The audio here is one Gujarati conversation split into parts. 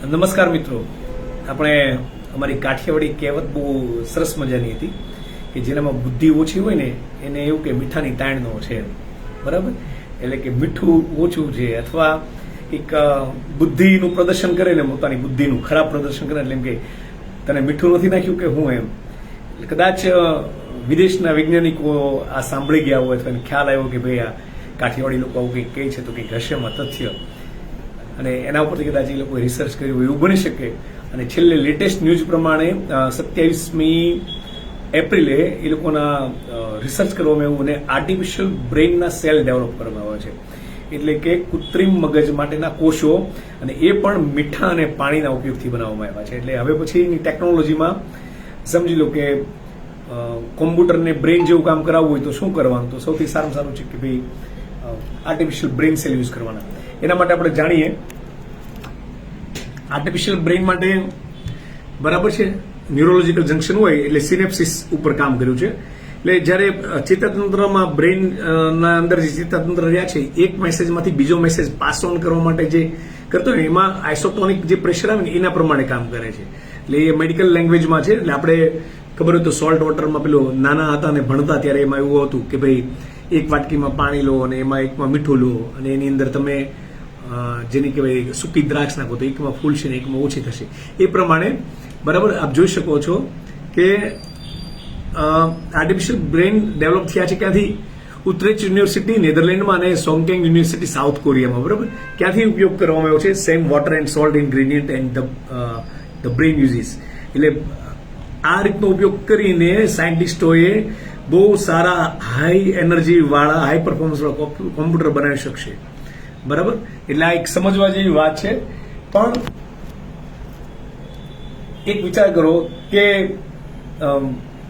નમસ્કાર મિત્રો, આપણે અમારી કાઠિયાવાડી કહેવત બહુ સરસ મજાની હતી કે જેનામાં બુદ્ધિ ઓછી હોય ને એને એવું કે મીઠાની તાણનો છે, બરાબર. એટલે કે મીઠું ઓછું છે અથવા એક બુદ્ધિનું પ્રદર્શન કરે ને પોતાની બુદ્ધિનું ખરાબ પ્રદર્શન કરે એટલે એમ કે તને મીઠું નથી નાખ્યું કે હું એમ. એટલે કદાચ વિદેશના વૈજ્ઞાનિકો આ સાંભળી ગયા હોય અથવા એને ખ્યાલ આવ્યો કે ભાઈ આ કાઠિયાવાડી લોકો આવું કંઈક કહે છે તો કંઈક હશેમાં તથ્ય, અને એના ઉપરથી કદાચ એ લોકોએ રિસર્ચ કર્યું એવું બની શકે. અને છેલ્લે લેટેસ્ટ ન્યૂઝ પ્રમાણે 27મી એપ્રિલે એ લોકોના રિસર્ચ કરવામાં આવ્યું અને આર્ટિફિશિયલ બ્રેઇનના સેલ ડેવલપ કરવામાં આવ્યા છે, એટલે કે કૃત્રિમ મગજ માટેના કોષો, અને એ પણ મીઠા અને પાણીના ઉપયોગથી બનાવવામાં આવ્યા છે. એટલે હવે પછીની ટેકનોલોજીમાં સમજી લો કે કોમ્પ્યુટરને બ્રેઇન જેવું કામ કરાવવું હોય તો શું કરવાનું, તો સૌથી સારામાં સારું છે કે ભાઈ આર્ટિફિશિયલ બ્રેઇન સેલ યુઝ કરવાના. એના માટે આપણે જાણીએ આર્ટિફિશિયલ બ્રેઇન માટે બરાબર છે ન્યુરોલોજીકલ જંક્શન હોય એટલે સિનેપ્સિસ ઉપર કામ કર્યું છે. એટલે જ્યારે ચેતાતંત્રમાં બ્રેઇનના અંદર જે ચેતાતંત્ર રહ્યા છે એક મેસેજમાંથી બીજો મેસેજ પાસ ઓન કરવા માટે જે કરતો હોય એમાં આઇસોટોનિક જે પ્રેશર આવે ને એના પ્રમાણે કામ કરે છે. એટલે એ મેડિકલ લેંગ્વેજમાં છે. એટલે આપણે ખબર હોય તો સોલ્ટ વોટરમાં પેલો નાના હતા ને ભણતા ત્યારે એમાં એવું હતું કે ભાઈ એક વાટકીમાં પાણી લો અને એમાં એકમાં મીઠું લો અને એની અંદર તમે જેની કહેવાય સૂકી દ્રાક્ષ નાખો તો એકમાં ફૂલશે ને એકમાં ઓછી થશે. એ પ્રમાણે બરાબર આપ જોઈ શકો છો કે આર્ટિફિશિયલ બ્રેઇન ડેવલપ થયા છે ક્યાંથી? ઉત્રેચ યુનિવર્સિટી નેધરલેન્ડમાં અને સોંગકેંગ યુનિવર્સિટી સાઉથ કોરિયામાં. બરાબર, ક્યાંથી ઉપયોગ કરવામાં આવ્યો છે? Same water and salt ingredient and the brain uses. એટલે આ રીતનો ઉપયોગ કરીને સાયન્ટિસ્ટોએ બહુ સારા હાઈ એનર્જી વાળા હાઈ પરફોર્મન્સ વાળા કોમ્પ્યુટર બનાવી શકશે. બરાબર, એટલે આ એક સમજવા જેવી વાત છે. પણ એક વિચાર કરો કે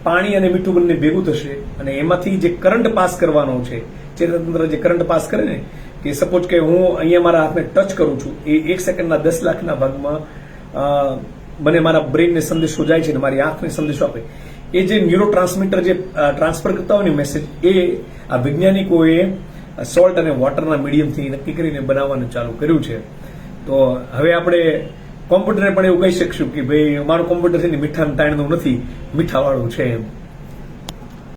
પાણી અને મીઠું બંને ભેગું થશે અને એમાંથી જે કરંટ પાસ કરવાનો છે, ચેતાતંત્ર જે કરંટ પાસ કરે ને, કે સપોઝ કે હું અહીંયા મારા હાથને ટચ કરું છું, એ 1 સેકન્ડના 10 લાખના ભાગમાં મને મારા બ્રેઇનને સંદેશો જાય છે અને મારી આંખને સંદેશો આપે. એ જે ન્યુરો ટ્રાન્સમીટર જે ટ્રાન્સફર કરતા હોય ને મેસેજ, એ આ વૈજ્ઞાનિકોએ સોલ્ટ અને વોટરના મીડિયમથી નક્કી કરીને બનાવવાનું ચાલુ કર્યું છે. તો હવે આપણે કોમ્પ્યુટરને પણ એવું કહી શકશું કે ભાઈ અમારું કોમ્પ્યુટર છે ને મીઠા તાણનું નથી, મીઠાવાળું છે એમ.